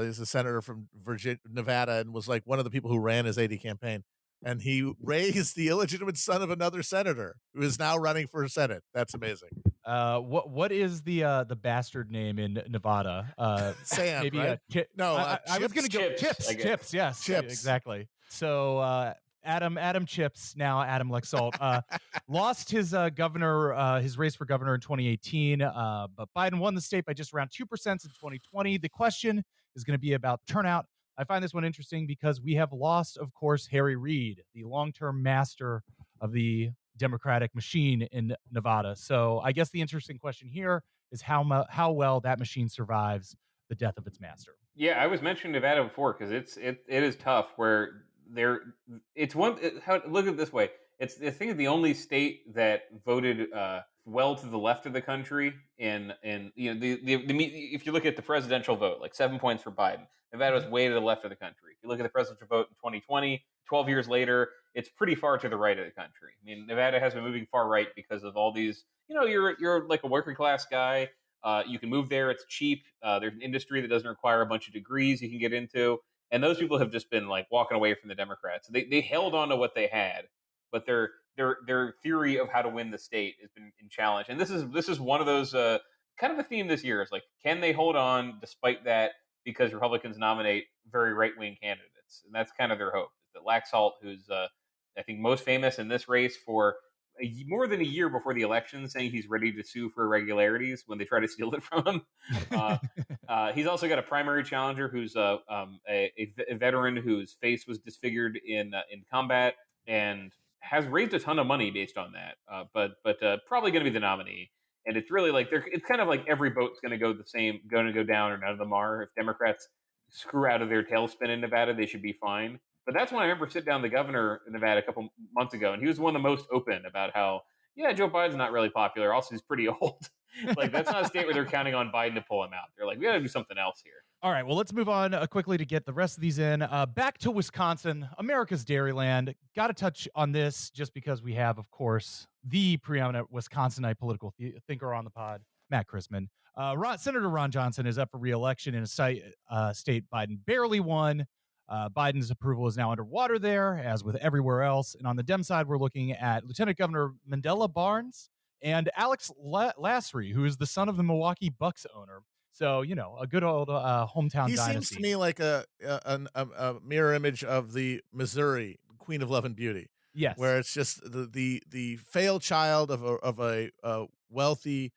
He's a senator from Nevada, and was like one of the people who ran his AD campaign. And he raised the illegitimate son of another senator who is now running for Senate. That's amazing. What is the bastard name in Nevada? Sand, Maybe right? No, I was gonna Chips. go Chips, I guess. Chips. Yes, Chips. exactly. So Adam Chips, now Adam Lexalt, lost his his race for governor in 2018, but Biden won the state by just around 2% in 2020. The question is going to be about turnout. I find this one interesting because we have lost, of course, Harry Reid, the long-term master of the Democratic machine in Nevada. So I guess the interesting question here is how well that machine survives the death of its master. Yeah, I was mentioning Nevada before because it is tough. Where there, it's one. Look at it this way: it's I think the only state that voted well to the left of the country in if you look at the presidential vote, like 7 points for Biden, Nevada was way to the left of the country. If you look at the presidential vote in 2020, 12 years later, it's pretty far to the right of the country. I mean, Nevada has been moving far right because of all these. You're like a working class guy. You can move there; it's cheap. There's an industry that doesn't require a bunch of degrees you can get into, and those people have just been like walking away from the Democrats. They held on to what they had, but their theory of how to win the state has been in challenge. And this is one of those kind of a theme this year is like, can they hold on despite that? Because Republicans nominate very right wing candidates, and that's kind of their hope. That Laxalt, who's I think most famous in this race for more than a year before the election, saying he's ready to sue for irregularities when they try to steal it from him. Uh, he's also got a primary challenger who's a veteran whose face was disfigured in combat and has raised a ton of money based on that. But probably going to be the nominee. And it's really like it's kind of like every vote's going to go the same, going to go down, or none of them are. If Democrats screw out of their tailspin in Nevada, they should be fine. But that's when I remember sitting down the governor in Nevada a couple months ago, and he was one of the most open about how, yeah, Joe Biden's not really popular. Also, he's pretty old. Like, that's not a state where they're counting on Biden to pull him out. They're like, we got to do something else here. All right, well, let's move on quickly to get the rest of these in. Back to Wisconsin, America's Dairyland. Got to touch on this just because we have, of course, the preeminent Wisconsinite political thinker on the pod, Matt Christman. Senator Ron Johnson is up for re-election in a state Biden barely won. Biden's approval is now underwater there, as with everywhere else. And on the Dem side, we're looking at Lieutenant Governor Mandela Barnes and Alex Lasry, who is the son of the Milwaukee Bucks owner. So, a good old hometown He dynasty. seems to me like a mirror image of the Missouri Queen of Love and Beauty. Yes, where it's just the failed child of a wealthy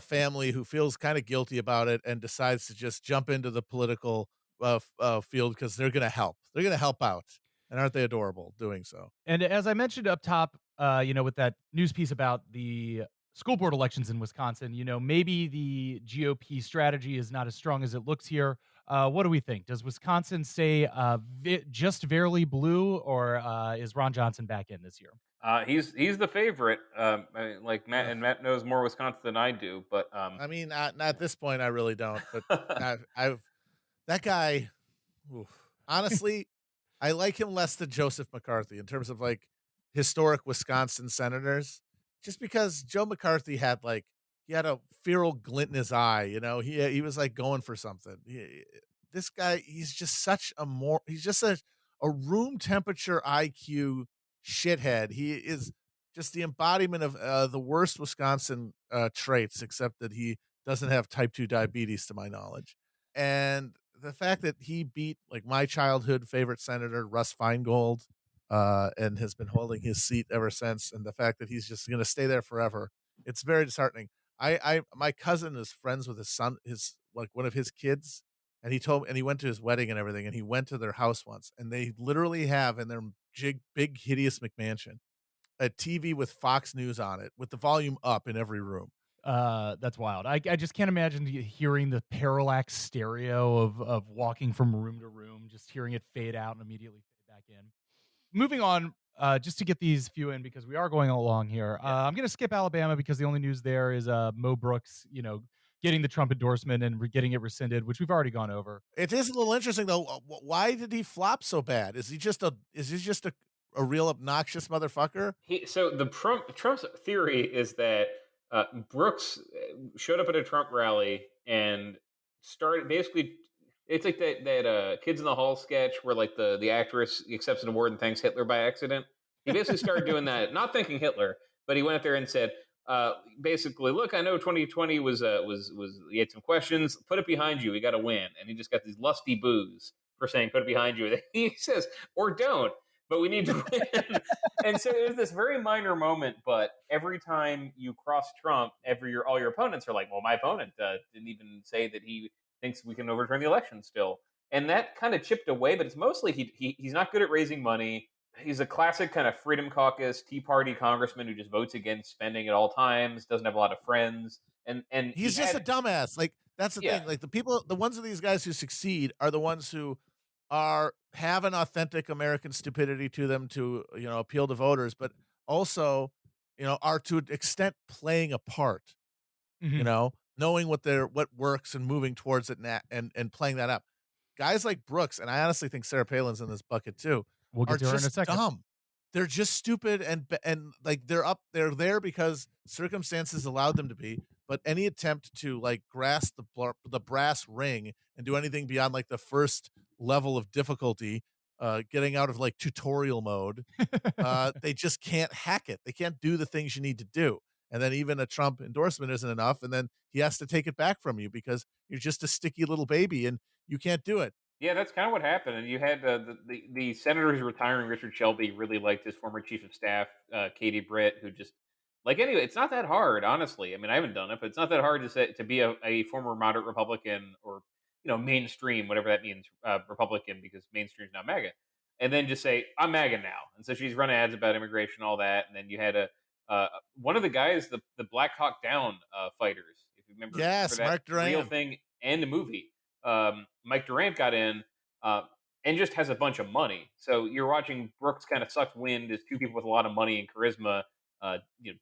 family who feels kind of guilty about it and decides to just jump into the political field because they're going to help. They're going to help out, and aren't they adorable doing so? And as I mentioned up top, with that news piece about the school board elections in Wisconsin, maybe the GOP strategy is not as strong as it looks here. What do we think? Does Wisconsin stay just barely blue, or is Ron Johnson back in this year? He's the favorite. Like Matt knows more Wisconsin than I do, but I mean, not at this point, I really don't. But I've that guy. Oof. Honestly, I like him less than Joseph McCarthy in terms of like historic Wisconsin senators, just because Joe McCarthy he had a feral glint in his eye. He was like going for something. This guy, he's just he's just a room temperature IQ shithead. He is just the embodiment of the worst Wisconsin traits, except that he doesn't have type 2 diabetes to my knowledge. And the fact that he beat like my childhood favorite senator, Russ Feingold, and has been holding his seat ever since, and the fact that he's just going to stay there forever, it's very disheartening. My cousin is friends with his son, his like one of his kids, and he went to his wedding and everything, and he went to their house once, and they literally have in their big hideous McMansion a TV with Fox News on it with the volume up in every room. That's wild. I just can't imagine hearing the parallax stereo of walking from room to room, just hearing it fade out and immediately fade back in. Moving on, just to get these few in because we are going along here. I'm going to skip Alabama because the only news there is Mo Brooks, getting the Trump endorsement and getting it rescinded, which we've already gone over. It is a little interesting though. Why did he flop so bad? Is he just a real obnoxious motherfucker? So Trump's theory is that Brooks showed up at a Trump rally and started basically It's like that Kids in the Hall sketch where like the actress accepts an award and thanks Hitler by accident. He basically started doing that, not thanking Hitler, but he went up there and said, basically, look, I know 2020 was he had some questions. Put it behind you. We got to win, and he just got these lusty boos for saying put it behind you. He says or don't, but we need to win. And so it was this very minor moment, but every time you cross Trump, all your opponents are like, well, my opponent didn't even say that he thinks we can overturn the election still. And that kind of chipped away, but it's mostly he's not good at raising money. He's a classic kind of Freedom Caucus Tea Party congressman who just votes against spending at all times, doesn't have a lot of friends, and he He's just a had dumbass. Like that's the yeah thing. Like the ones of these guys who succeed are the ones who are have an authentic American stupidity to them to appeal to voters, but also are to an extent playing a part. Mhm. Knowing what works and moving towards it and playing that up. Guys like Brooks, and I honestly think Sarah Palin's in this bucket too, We'll are get to her in a just second. dumb. They're just stupid and like they're there because circumstances allowed them to be, but any attempt to like grasp the brass ring and do anything beyond like the first level of difficulty, getting out of like tutorial mode, they just can't hack it. They can't do the things you need to do. And then even a Trump endorsement isn't enough. And then he has to take it back from you because you're just a sticky little baby and you can't do it. Yeah, that's kind of what happened. And you had the senator who's retiring, Richard Shelby, really liked his former chief of staff, Katie Britt, who just like anyway. It's not that hard, honestly. I mean, I haven't done it, but it's not that hard to say to be a former moderate Republican or mainstream, whatever that means, Republican, because mainstream is not MAGA, and then just say I'm MAGA now. And so she's run ads about immigration, all that, and then you had one of the guys, the Black Hawk Down fighters, if you remember Yes, that Mark real Duran. thing and the movie. Mike Durant got in uh, and just has a bunch of money. So you're watching Brooks kind of suck wind as two people with a lot of money and charisma, uh, you know,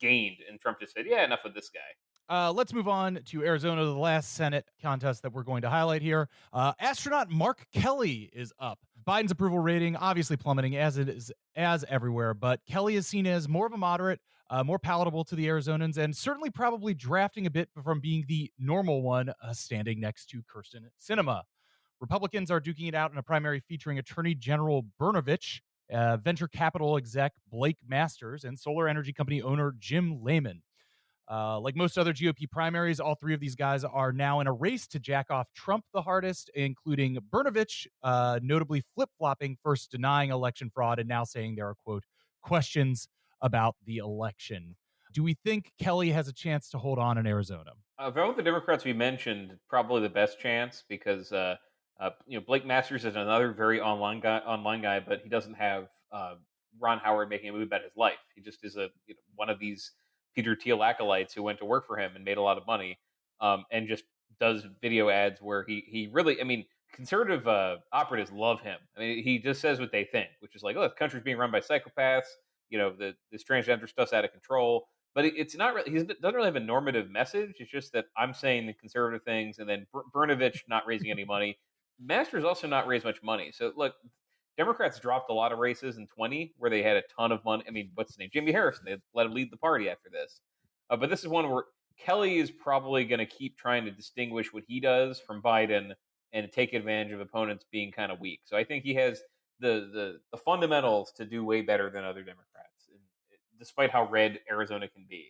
gained, and Trump just said, "Yeah, enough with this guy." Let's move on to Arizona, the last Senate contest that we're going to highlight here. Astronaut Mark Kelly is up. Biden's approval rating obviously plummeting as it is as everywhere, but Kelly is seen as more of a moderate, more palatable to the Arizonans, and certainly probably drafting a bit from being the normal one, standing next to Kirsten Sinema. Republicans are duking it out in a primary featuring Attorney General Brnovich, venture capital exec Blake Masters, and solar energy company owner Jim Lehman. Like most other GOP primaries, all three of these guys are now in a race to jack off Trump the hardest, including Brnovich, notably flip flopping, first denying election fraud and now saying there are, quote, questions about the election. Do we think Kelly has a chance to hold on in Arizona? Of all the Democrats we mentioned, probably the best chance because Blake Masters is another very online guy, but he doesn't have Ron Howard making a movie about his life. He just is one of these Peter Thiel acolytes who went to work for him and made a lot of money, and just does video ads where he really, I mean, conservative operatives love him. I mean, he just says what they think, which is like, oh, the country's being run by psychopaths. This transgender stuff's out of control, but it's not really. He doesn't really have a normative message. It's just that I'm saying the conservative things, and then Brnovich not raising any money. Masters also not raised much money. So look, Democrats dropped a lot of races in 20 where they had a ton of money. I mean, what's his name? Jimmy Harrison. They let him lead the party after this. But this is one where Kelly is probably going to keep trying to distinguish what he does from Biden and take advantage of opponents being kind of weak. So I think he has the fundamentals to do way better than other Democrats, and despite how red Arizona can be.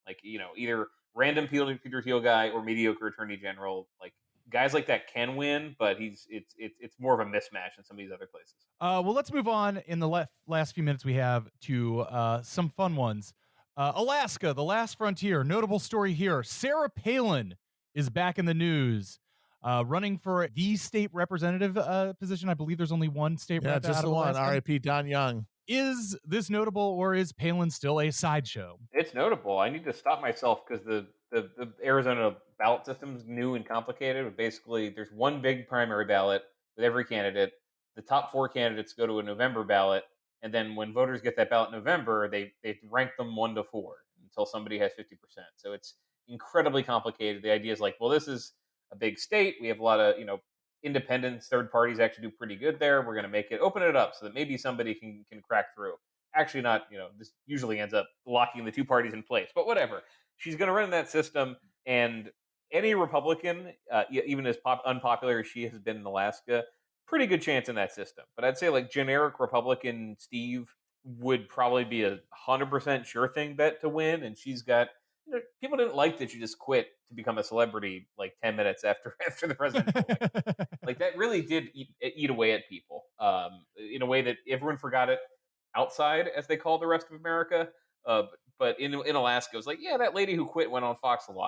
Like either random Peter Thiel guy or mediocre Attorney General. Like guys like that can win, but it's more of a mismatch in some of these other places. Well, let's move on in the last few minutes we have to some fun ones. Alaska, the last frontier. Notable story here. Sarah Palin is back in the news, running for the state representative position. I believe there's only one state Yeah, rep just out the of one. Alaska. R.I.P. Don Young. Is this notable, or is Palin still a sideshow? It's notable. I need to stop myself because the Arizona ballot system is new and complicated. But basically, there's one big primary ballot with every candidate. The top four candidates go to a November ballot, and then when voters get that ballot in November, they rank them 1 to 4 until somebody has 50%. So it's incredibly complicated. The idea is like, well, this is a big state. We have a lot of independents, third parties actually do pretty good there. We're going to make it open it up so that maybe somebody can crack through. Actually, not. This usually ends up locking the two parties in place, but whatever. She's going to run that system, and any Republican, even as unpopular as she has been in Alaska, pretty good chance in that system. But I'd say like generic Republican Steve would probably be 100% sure thing bet to win, and she's got. People didn't like that she just quit to become a celebrity like 10 minutes after after the presidential election. Like that really did eat away at people in a way that everyone forgot it outside, as they call the rest of America. But in Alaska, it was like, yeah, that lady who quit went on Fox a lot.